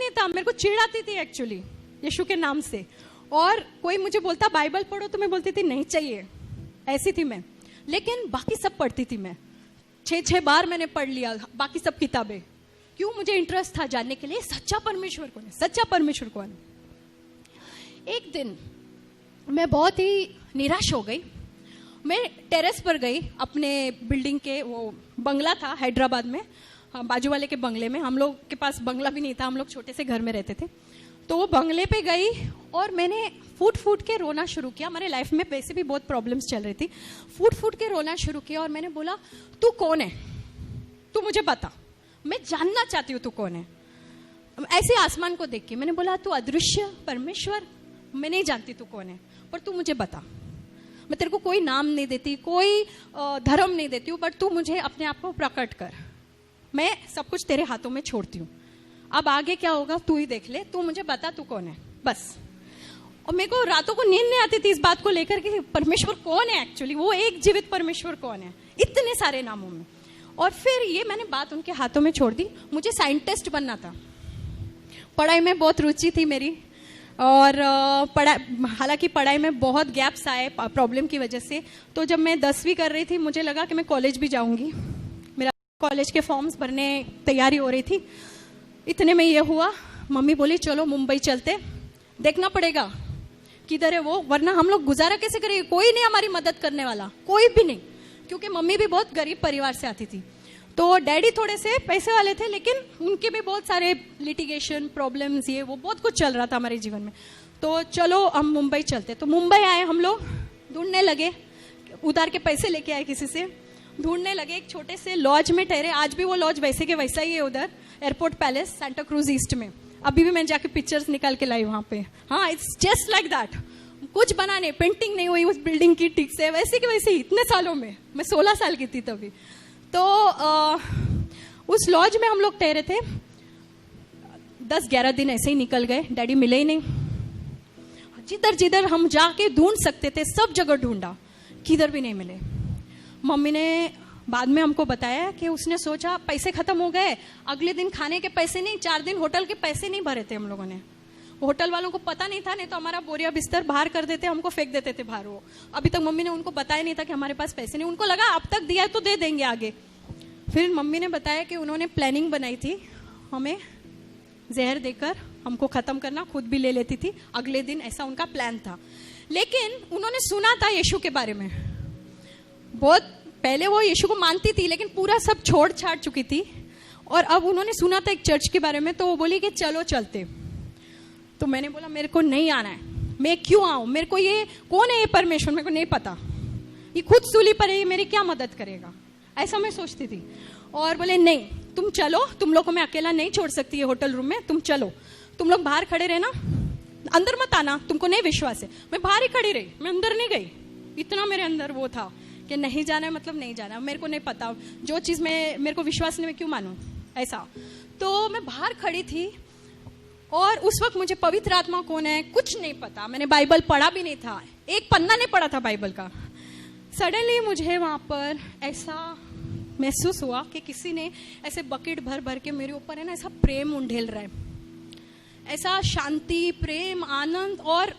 नहीं था, मेरे को चिढ़ आती थी एक्चुअली यीशु के नाम से। और कोई मुझे बोलता बाइबल पढ़ो तो मैं बोलती थी नहीं चाहिए, ऐसी थी मैं। लेकिन बाकी सब पढ़ती थी मैं, 6 बार मैंने पढ़ लिया बाकी सब किताबें। क्यों? मुझे इंटरेस्ट था जानने के लिए सच्चा परमेश्वर कौन है, सच्चा परमेश्वर कौन है। एक दिन मैं बहुत ही निराश हो गई। मैं टेरेस पर गई अपने बिल्डिंग के, वो बंगला था हैदराबाद में, बाजू वाले के बंगले में। हम लोग के पास बंगला भी नहीं था, हम लोग छोटे से घर में रहते थे। तो वो बंगले पे गई और मैंने फूट फूट के रोना शुरू किया। हमारे लाइफ में वैसे भी बहुत प्रॉब्लम्स चल रही थी। फूट फूट के रोना शुरू किया और मैंने बोला तू कौन है, तू मुझे बता, मैं जानना चाहती हूँ तू कौन है। ऐसे आसमान को देख के मैंने बोला तू अदृश्य परमेश्वर, मैं नहीं जानती तू कौन है, पर तू मुझे बता। मैं तेरे को कोई नाम नहीं देती, कोई धर्म नहीं देती हूँ, बट तू मुझे अपने आप को प्रकट कर। मैं सब कुछ तेरे हाथों में छोड़ती हूँ। अब आगे क्या होगा तू ही देख ले, तू मुझे बता तू कौन है बस। और मेरे को रातों को नींद नहीं आती थी इस बात को लेकर कि परमेश्वर कौन है एक्चुअली, वो एक जीवित परमेश्वर कौन है इतने सारे नामों में। और फिर ये मैंने बात उनके हाथों में छोड़ दी। मुझे साइंटिस्ट बनना था, पढ़ाई में बहुत रुचि थी मेरी। और हालांकि पढ़ाई में बहुत गैप्स आए प्रॉब्लम की वजह से। तो जब मैं 10वीं कर रही थी मुझे लगा कि मैं कॉलेज भी जाऊंगी। मेरा कॉलेज के फॉर्म्स भरने तैयारी हो रही थी। इतने में ये हुआ, मम्मी बोली चलो मुंबई चलते, देखना पड़ेगा किधर है वो, वरना हम लोग गुजारा कैसे करेंगे, कोई नहीं हमारी मदद करने वाला, कोई भी नहीं। क्योंकि मम्मी भी बहुत गरीब परिवार से आती थी। तो डैडी थोड़े से पैसे वाले थे, लेकिन उनके भी बहुत सारे लिटिगेशन प्रॉब्लम्स, ये वो बहुत कुछ चल रहा था हमारे जीवन में। तो चलो हम मुंबई चलते। तो मुंबई आए हम लोग, ढूंढने लगे, उधार के पैसे लेके आए किसी से, ढूंढने लगे। एक छोटे से लॉज में ठहरे। आज भी वो लॉज वैसे के वैसा ही है उधर, airport palace, Santa cruise east में। अभी भी मैं जाके पिक्चर्स निकाल के लाई वहां पे। हाँ, इट्स जस्ट लाइक दैट। कुछ बना नहीं, पेंटिंग नहीं हुई उस बिल्डिंग की ठीक से, वैसे के वैसे ही इतने सालों में। मैं 16 साल की थी तभी। तो उस लॉज में हम लोग ठहरे थे। 10-11 दिन ऐसे ही निकल गए, डैडी मिले ही नहीं। जिधर जिधर हम जाके ढूंढ सकते थे सब जगह ढूंढा, किधर भी नहीं मिले। मम्मी ने बाद में हमको बताया कि उसने सोचा पैसे खत्म हो गए, अगले दिन खाने के पैसे नहीं, 4 दिन होटल के पैसे नहीं भरे थे हम लोगों ने। होटल वालों को पता नहीं था, नहीं तो हमारा बोरिया बिस्तर बाहर कर देते, हमको फेंक देते थे बाहर। वो अभी तक मम्मी ने उनको बताया नहीं था कि हमारे पास पैसे नहीं। उनको लगा अब तक दिया तो दे देंगे आगे। फिर मम्मी ने बताया कि उन्होंने प्लानिंग बनाई थी हमें जहर देकर हमको खत्म करना, खुद भी ले लेती थी अगले दिन, ऐसा उनका प्लान था। लेकिन उन्होंने सुना था यीशु के बारे में बहुत पहले। वो यीशु को मानती थी लेकिन पूरा सब छोड़ छाड़ चुकी थी। और अब उन्होंने सुना था एक चर्च के बारे में, तो वो बोली कि चलो चलते। तो मैंने बोला मेरे को नहीं आना है, मैं क्यों आऊं, मेरे को ये कौन है ये परमेश्वर, मेरे को नहीं पता, ये खुद सूली पर है, ये मेरी क्या मदद करेगा, ऐसा मैं सोचती थी। और बोले नहीं तुम चलो, तुम लोग को मैं अकेला नहीं छोड़ सकती है होटल रूम में, तुम चलो, तुम लोग बाहर खड़े रहना, अंदर मत आना, तुमको नहीं विश्वास है। मैं बाहर ही खड़ी रही, मैं अंदर नहीं गई। इतना मेरे अंदर वो था कि नहीं जाना है मतलब नहीं जाना, मेरे को नहीं पता, जो चीज में मेरे को विश्वास नहीं मैं क्यों मानूं, ऐसा। तो मैं बाहर खड़ी थी और उस वक्त मुझे पवित्र आत्मा कौन है कुछ नहीं पता, मैंने बाइबल पढ़ा भी नहीं था, एक पन्ना नहीं पढ़ा था बाइबल का। सडनली मुझे वहां पर ऐसा महसूस हुआ कि किसी ने ऐसे बकेट भर भर के मेरे ऊपर है ना ऐसा प्रेम उंडेल रहा है, ऐसा शांति, प्रेम, आनंद और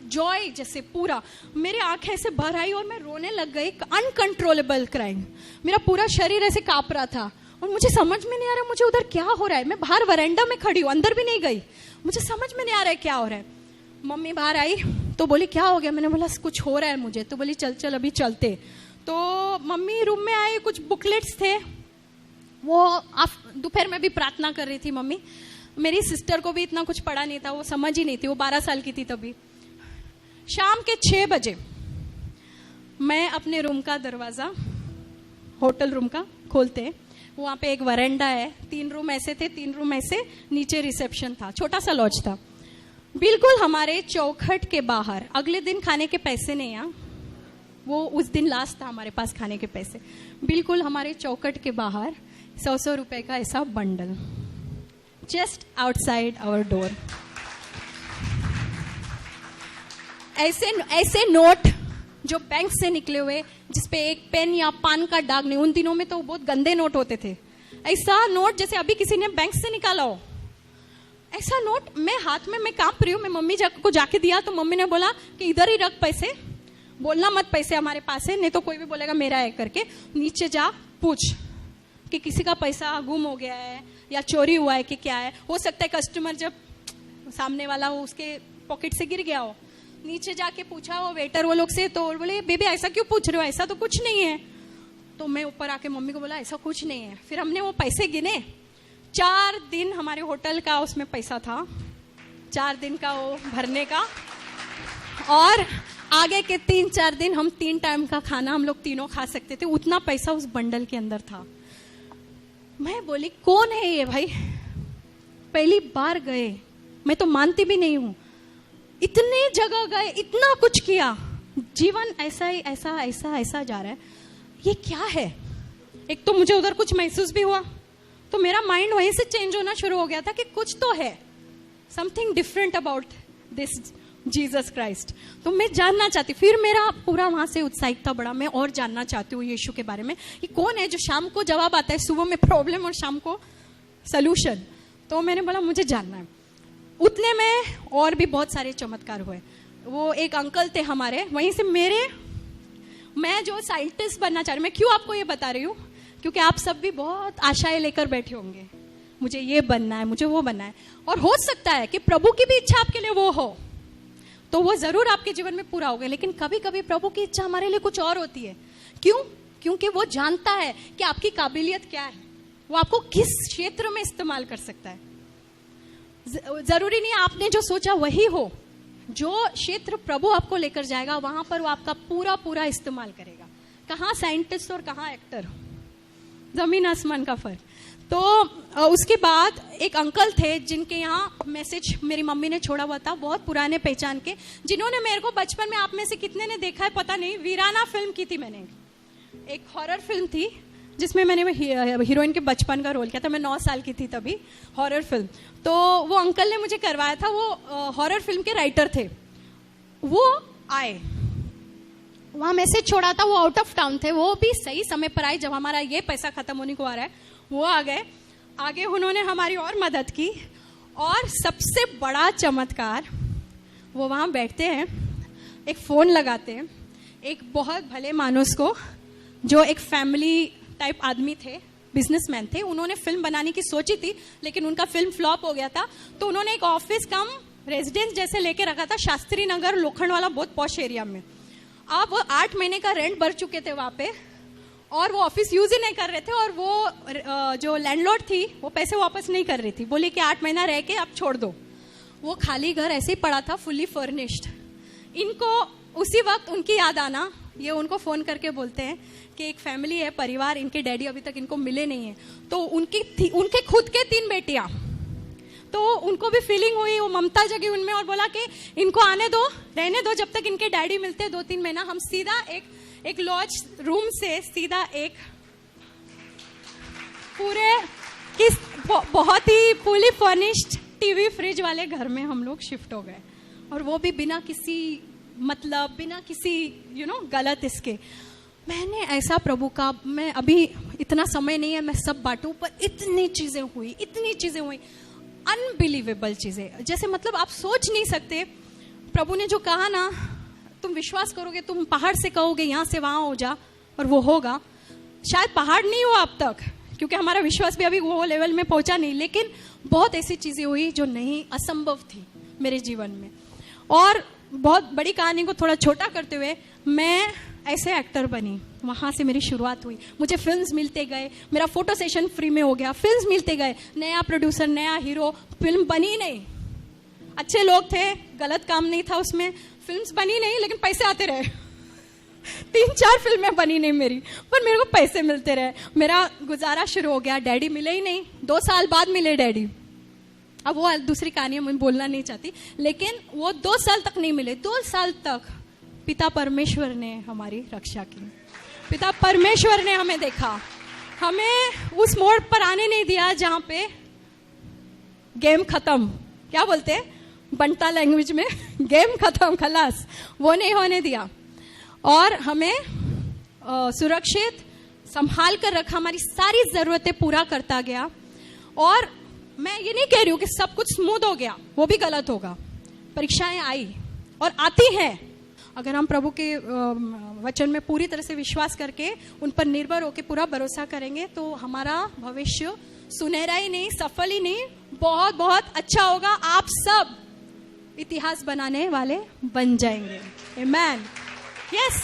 जॉय जैसे पूरा मेरे आंखें ऐसे भर आई और मैं रोने लग गई, अनकंट्रोलेबल क्राइंग। मेरा पूरा शरीर ऐसे कांप रहा था और मुझे समझ में नहीं आ रहा मुझे उधर क्या हो रहा है। मैं बाहर वरांडा में खड़ी हूँ, अंदर भी नहीं गई, मुझे समझ में नहीं आ रहा है क्या हो रहा है। मम्मी बाहर आई तो बोली क्या हो गया, मैंने बोला कुछ हो रहा है मुझे। तो बोली चल चल अभी चलते। तो मम्मी रूम में आई, कुछ बुकलेट्स थे, वो दोपहर में भी प्रार्थना कर रही थी मम्मी। मेरी सिस्टर को भी इतना कुछ पढ़ा नहीं था, वो समझ ही नहीं थी, वो 12 साल की थी तभी। शाम के 6 बजे मैं अपने रूम का दरवाजा, होटल रूम का खोलते, वहां पे एक वरांडा है, 3 रूम ऐसे थे, 3 रूम ऐसे, नीचे रिसेप्शन था, छोटा सा लॉज था, बिल्कुल हमारे चौखट के बाहर। अगले दिन खाने के पैसे नहीं आ, वो उस दिन लास्ट था हमारे पास खाने के पैसे। बिल्कुल हमारे चौखट के बाहर 100 रुपए का ऐसा bundle, just outside our door. ऐसे नोट जो बैंक से निकले हुए, जिसपे एक पेन या पान का दाग नहीं, उन दिनों में तो बहुत गंदे नोट होते थे, ऐसा नोट जैसे अभी किसी ने बैंक से निकाला हो, ऐसा नोट मैं हाथ में, मैं कांप रही हूँ, मैं मम्मी को जाके दिया तो मम्मी ने बोला कि इधर ही रख पैसे, बोलना मत पैसे हमारे पास है, नहीं तो कोई भी बोलेगा मेरा है करके, नीचे जा पूछ कि किसी का पैसा गुम हो गया है या चोरी हुआ है कि क्या है। हो सकता है कस्टमर जब सामने वाला हो उसके पॉकेट से गिर गया हो। नीचे जाके पूछा वो वेटर वो लोग से, तो बोले बेबी ऐसा क्यों पूछ रहे हो, ऐसा तो कुछ नहीं है। तो मैं ऊपर आके मम्मी को बोला ऐसा कुछ नहीं है। फिर हमने वो पैसे गिने, 4 दिन हमारे होटल का उसमें पैसा था, 4 दिन का वो भरने का, और आगे के 3-4 दिन हम 3 टाइम का खाना हम लोग तीनों खा सकते थे, उतना पैसा उस बंडल के अंदर था। मैं बोली कौन है ये भाई, पहली बार गए, मैं तो मानती भी नहीं हूं, इतने जगह गए, इतना कुछ किया, जीवन ऐसा ही ऐसा ऐसा ऐसा जा रहा है, ये क्या है। एक तो मुझे उधर कुछ महसूस भी हुआ, तो मेरा माइंड वहीं से चेंज होना शुरू हो गया था कि कुछ तो है, something different about this Jesus Christ. तो मैं जानना चाहती, फिर मेरा पूरा वहां से उत्साहित था बड़ा, मैं और जानना चाहती हूँ यीशु के बारे में, कि कौन है जो शाम को जवाब आता है, सुबह में प्रॉब्लम और शाम को सलूशन। तो मैंने बोला मुझे जानना है। उतने में और भी बहुत सारे चमत्कार हुए। वो एक अंकल थे हमारे वहीं से, मैं जो साइंटिस्ट बनना चाह रही हूँ, मैं क्यों आपको ये बता रही हूँ, क्योंकि आप सब भी बहुत आशाएं लेकर बैठे होंगे, मुझे ये बनना है, मुझे वो बनना है, और हो सकता है कि प्रभु की भी इच्छा आपके लिए वो हो, तो वो जरूर आपके जीवन में पूरा होगा। लेकिन कभी कभी प्रभु की इच्छा हमारे लिए कुछ और होती है। क्यों? क्योंकि वो जानता है कि आपकी काबिलियत क्या है, वो आपको किस क्षेत्र में इस्तेमाल कर सकता है। जरूरी नहीं आपने जो सोचा वही हो, जो क्षेत्र प्रभु आपको लेकर जाएगा वहां पर वो आपका पूरा पूरा इस्तेमाल करेगा। कहाँ साइंटिस्ट और कहाँ एक्टर, जमीन आसमान का फर्क। तो उसके बाद एक अंकल थे जिनके यहाँ मैसेज मेरी मम्मी ने छोड़ा हुआ था, बहुत पुराने पहचान के, जिन्होंने मेरे को बचपन में, आप में से कितने ने देखा है पता नहीं, वीराना फिल्म की थी मैंने, एक हॉरर फिल्म थी जिसमें मैंने हीरोइन के बचपन का रोल किया था। मैं 9 साल की थी तभी, हॉरर फिल्म। तो वो अंकल ने मुझे करवाया था, वो हॉरर फिल्म के राइटर थे। वो आए, वहां मैसेज छोड़ा था, वो आउट ऑफ टाउन थे, वो भी सही समय पर आए जब हमारा ये पैसा खत्म होने को आ रहा है, वो आ गए। आगे उन्होंने हमारी और मदद की, और सबसे बड़ा चमत्कार, वो वहां बैठते हैं, एक फोन लगाते हैं, एक बहुत भले मानुस को, जो एक फैमिली टाइप आदमी थे, बिजनेसमैन थे, उन्होंने फिल्म बनाने की सोची थी लेकिन उनका फिल्म फ्लॉप हो गया था, तो उन्होंने एक ऑफिस कम रेजिडेंस जैसे लेके रखा था शास्त्री नगर लोखंड वाला बहुत पॉश एरिया में। अब वो 8 महीने का रेंट भर चुके थे वहां पे, और वो ऑफिस यूज ही नहीं कर रहे थे, और वो जो लैंडलॉर्ड थी वो पैसे वापस नहीं कर रही थी, बोली कि 8 महीना रह के आप छोड़ दो। वो खाली घर ऐसे ही पड़ा था, फुल्ली फर्निश्ड। इनको उसी वक्त उनकी याद आना, ये उनको फोन करके बोलते हैं कि एक फैमिली है, परिवार, इनके डैडी अभी तक इनको मिले नहीं है। तो उनके खुद के 3 बेटियां, तो उनको भी फीलिंग हुई, वो ममता जगी उनमें, और बोला कि इनको आने दो, रहने दो, जब तक इनके डैडी मिलते 2-3 महीना हम सीधा एक लॉज रूम से सीधा एक पूरे बहुत ही फुली फर्निश्ड टीवी फ्रिज वाले घर में हम लोग शिफ्ट हो गए, और वो भी बिना किसी मतलब, बिना किसी गलत इसके। मैंने ऐसा प्रभु का, मैं अभी इतना समय नहीं है मैं सब बांटूं, पर इतनी चीजें हुई, अनबिलीवेबल चीजें, जैसे मतलब आप सोच नहीं सकते। प्रभु ने जो कहा ना, तुम विश्वास करोगे, तुम पहाड़ से कहोगे यहाँ से वहां हो जा, और वो होगा। शायद पहाड़ नहीं हुआ अब तक, क्योंकि हमारा विश्वास भी अभी वो लेवल में पहुंचा नहीं, लेकिन बहुत ऐसी चीजें हुई जो नहीं, असंभव थी मेरे जीवन में। और बहुत बड़ी कहानी को थोड़ा छोटा करते हुए, मैं ऐसे एक्टर बनी, वहां से मेरी शुरुआत हुई। मुझे फिल्म्स मिलते गए, मेरा फोटो सेशन फ्री में हो गया, फिल्म्स मिलते गए, नया प्रोड्यूसर, नया हीरो, फिल्म बनी नहीं, अच्छे लोग थे, गलत काम नहीं था उसमें, फिल्म्स बनी नहीं, लेकिन पैसे आते रहे। 3-4 फिल्में बनी नहीं मेरी, पर मेरे को पैसे मिलते रहे, मेरा गुजारा शुरू हो गया। डैडी मिले ही नहीं, 2 साल बाद मिले डैडी। अब वो दूसरी कहानी मैं बोलना नहीं चाहती, लेकिन वो 2 साल तक नहीं मिले। 2 साल तक पिता परमेश्वर ने हमारी रक्षा की, पिता परमेश्वर ने हमें देखा, हमें उस मोड़ पर आने नहीं दिया जहां पे गेम खत्म, क्या बोलते हैं बंटा लैंग्वेज में, गेम खत्म, खलास, वो नहीं होने दिया, और हमें सुरक्षित संभाल कर रखा, हमारी सारी जरूरतें पूरा करता गया। और मैं ये नहीं कह रही हूँ कि सब कुछ स्मूथ हो गया, वो भी गलत होगा। परीक्षाएं आई और आती हैं। अगर हम प्रभु के वचन में पूरी तरह से विश्वास करके उन पर निर्भर होकर पूरा भरोसा करेंगे तो हमारा भविष्य सुनहरा ही नहीं, सफल ही नहीं, बहुत बहुत अच्छा होगा। आप सब इतिहास बनाने वाले बन जाएंगे। आमेन। यस,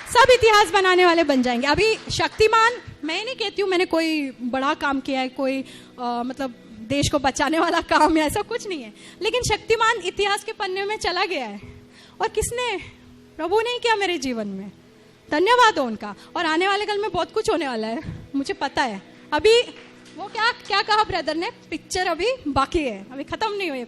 सब इतिहास बनाने वाले बन जाएंगे। अभी शक्तिमान, मैं नहीं कहती हूँ मैंने कोई बड़ा काम किया है, कोई मतलब देश को बचाने वाला काम है, ऐसा कुछ नहीं है, लेकिन शक्तिमान इतिहास के पन्ने में चला गया है। और किसने? प्रभु ने किया मेरे जीवन में। धन्यवाद हो उनका। और आने वाले कल में बहुत कुछ होने वाला है, मुझे पता है। अभी वो क्या क्या कहा ब्रदर ने, पिक्चर अभी बाकी है, अभी खत्म नहीं हुई।